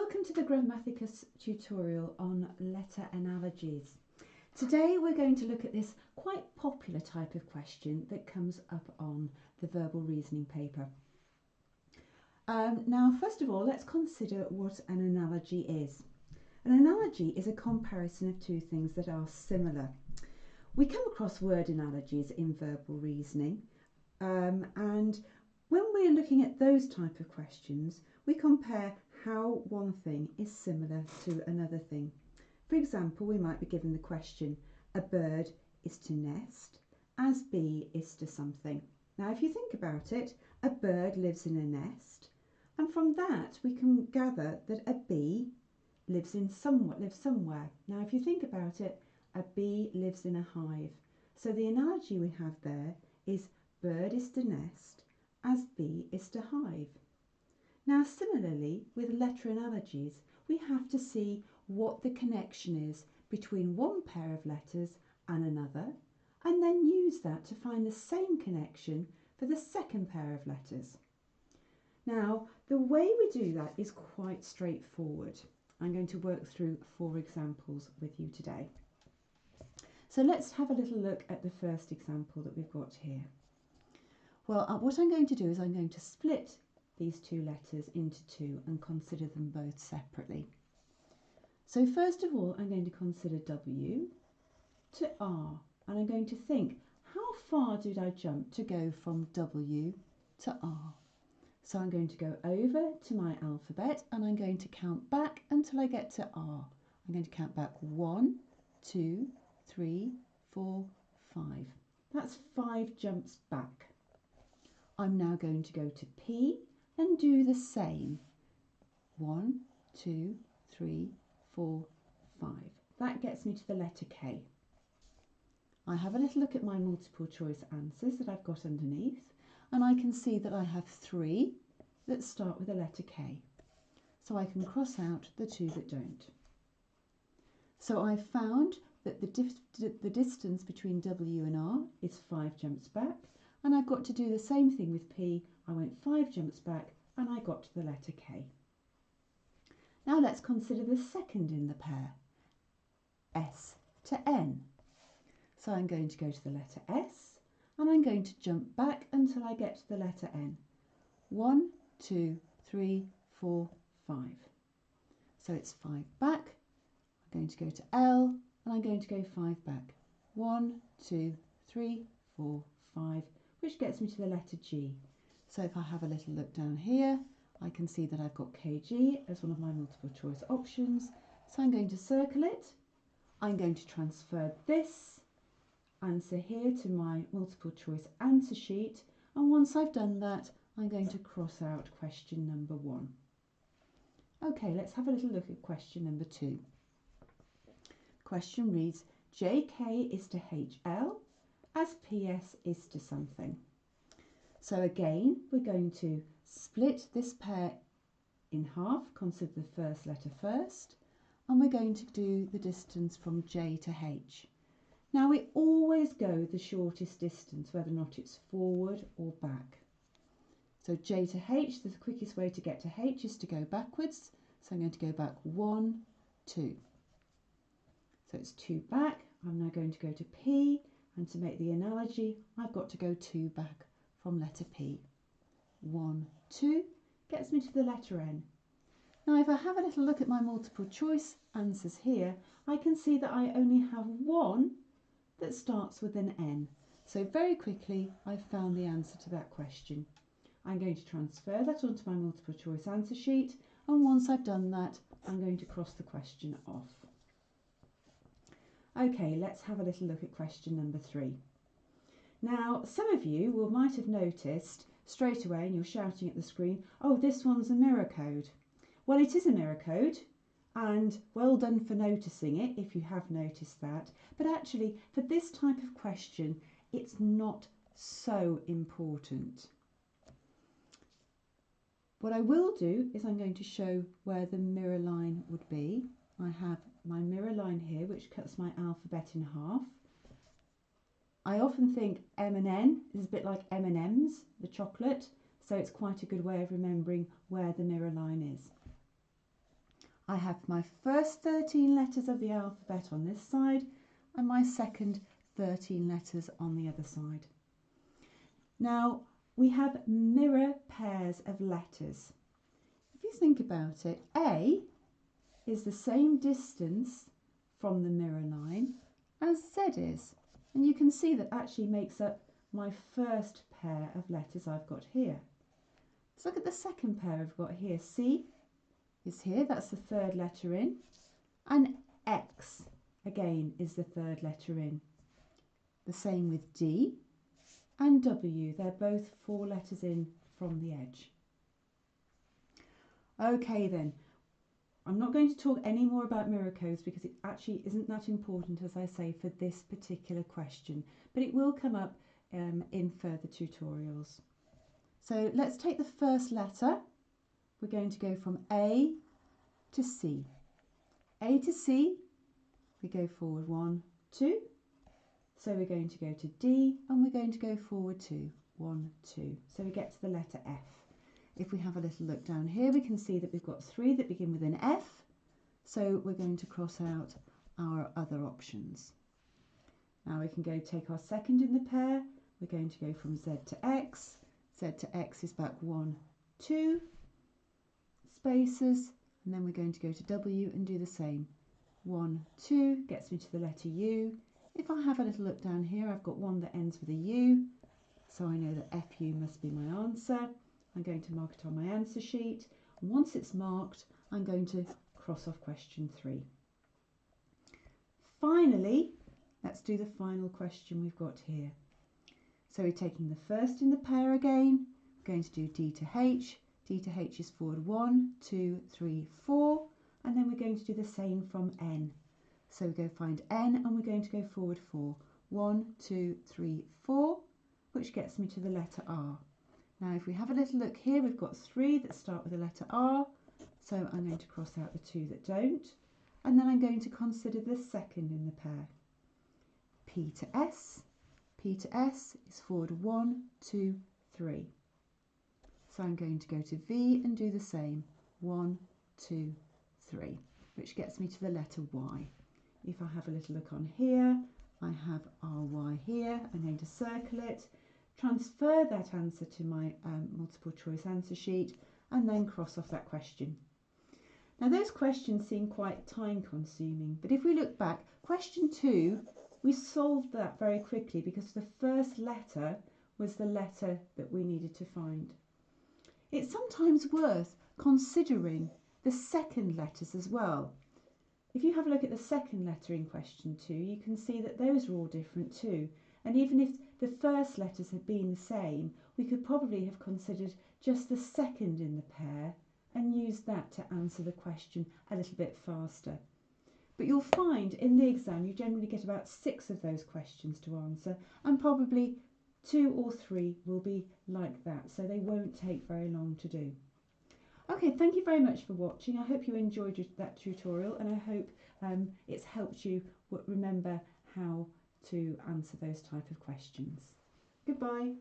Welcome to the Grammaticus tutorial on letter analogies. Today we're going to look at this quite popular type of question that comes up on the verbal reasoning paper. Now first of all, let's consider what an analogy is. An analogy is a comparison of two things that are similar. We come across word analogies in verbal reasoning, and when we're looking at those type of questions, we compare how one thing is similar to another thing. For example, we might be given the question, a bird is to nest as bee is to something. Now if you think about it, a bird lives in a nest, and from that we can gather that a bee lives somewhere. Now if you think about it, a bee lives in a hive. So the analogy we have there is bird is to nest as bee is to hive. Now similarly with letter analogies, we have to see what the connection is between one pair of letters and another, and then use that to find the same connection for the second pair of letters. Now the way we do that is quite straightforward. I'm going to work through 4 examples with you today. So let's have a little look at the first example that we've got here. Well, what I'm going to do is I'm going to split these two letters into two and consider them both separately. So first of all, I'm going to consider W to R, and I'm going to think, how far did I jump to go from W to R? So I'm going to go over to my alphabet and I'm going to count back until I get to R. I'm going to count back 1, 2, 3, 4, 5. That's 5 jumps back. I'm now going to go to P and do the same. 1, 2, 3, 4, 5. That gets me to the letter K. I have a little look at my multiple choice answers that I've got underneath, and I can see that I have 3 that start with the letter K. So I can cross out the 2 that don't. So I've found that the distance between W and R is 5 jumps back, and I've got to do the same thing with P. I went 5 jumps back and I got to the letter K. Now let's consider the second in the pair, S to N. So I'm going to go to the letter S and I'm going to jump back until I get to the letter N. 1, 2, 3, 4, 5. So it's 5 back. I'm going to go to L and I'm going to go 5 back. 1, 2, 3, 4, 5, which gets me to the letter G. So if I have a little look down here, I can see that I've got KG as one of my multiple choice options. So I'm going to circle it. I'm going to transfer this answer here to my multiple choice answer sheet. And once I've done that, I'm going to cross out question number 1. Okay, let's have a little look at question number 2. Question reads, JK is to HL as PS is to something. So again, we're going to split this pair in half, consider the first letter first, and we're going to do the distance from J to H. Now we always go the shortest distance, whether or not it's forward or back. So J to H, the quickest way to get to H is to go backwards. So I'm going to go back 1, 2. So it's 2 back. I'm now going to go to P, and to make the analogy, I've got to go 2 back from letter P. 1, 2 gets me to the letter N. Now if I have a little look at my multiple choice answers here, I can see that I only have 1 that starts with an N. So very quickly I've found the answer to that question. I'm going to transfer that onto my multiple choice answer sheet, and once I've done that, I'm going to cross the question off. Okay, let's have a little look at question number 3. Now, some of you might have noticed straight away, and you're shouting at the screen, oh, this one's a mirror code. Well, it is a mirror code, and well done for noticing it, if you have noticed that. But actually, for this type of question, it's not so important. What I will do is I'm going to show where the mirror line would be. I have my mirror line here, which cuts my alphabet in half. I often think M and N is a bit like M&M's, the chocolate, so it's quite a good way of remembering where the mirror line is. I have my first 13 letters of the alphabet on this side and my second 13 letters on the other side. Now we have mirror pairs of letters. If you think about it, A is the same distance from the mirror line as Z is. And you can see that actually makes up my first pair of letters I've got here. Let's look at the second pair I've got here. C is here, that's the third letter in. And X, again, is the third letter in. The same with D and W, they're both 4 letters in from the edge. Okay then, I'm not going to talk any more about mirror codes because it actually isn't that important, as I say, for this particular question, but it will come up in further tutorials. So let's take the first letter. We're going to go from A to C. A to C, we go forward 1, 2. So we're going to go to D and we're going to go forward 2, 1, 2. So we get to the letter F. If we have a little look down here, we can see that we've got 3 that begin with an F. So we're going to cross out our other options. Now we can go take our second in the pair. We're going to go from Z to X. Z to X is back 1, 2 spaces, and then we're going to go to W and do the same. 1, 2 gets me to the letter U. If I have a little look down here, I've got one that ends with a U, so I know that FU must be my answer. I'm going to mark it on my answer sheet. And once it's marked, I'm going to cross off question 3. Finally, let's do the final question we've got here. So we're taking the first in the pair again. We're going to do D to H. D to H is forward 1, 2, 3, 4, and then we're going to do the same from N. So we go find N and we're going to go forward 4. 1, 2, 3, 4, which gets me to the letter R. Now if we have a little look here, we've got 3 that start with the letter R, so I'm going to cross out the 2 that don't, and then I'm going to consider the second in the pair. P to S. P to S is forward 1, 2, 3. So I'm going to go to V and do the same. 1, 2, 3, which gets me to the letter Y. If I have a little look on here, I have RY here. I'm going to circle it, transfer that answer to my multiple choice answer sheet, and then cross off that question. Now those questions seem quite time consuming, but if we look back, question 2, we solved that very quickly because the first letter was the letter that we needed to find. It's sometimes worth considering the second letters as well. If you have a look at the second letter in question 2, you can see that those are all different too. And even if the first letters had been the same, we could probably have considered just the second in the pair and used that to answer the question a little bit faster. But you'll find in the exam you generally get about 6 of those questions to answer, and probably 2 or 3 will be like that, so they won't take very long to do. Okay, thank you very much for watching. I hope you enjoyed that tutorial, and I hope it's helped you remember how to answer those type of questions. Goodbye.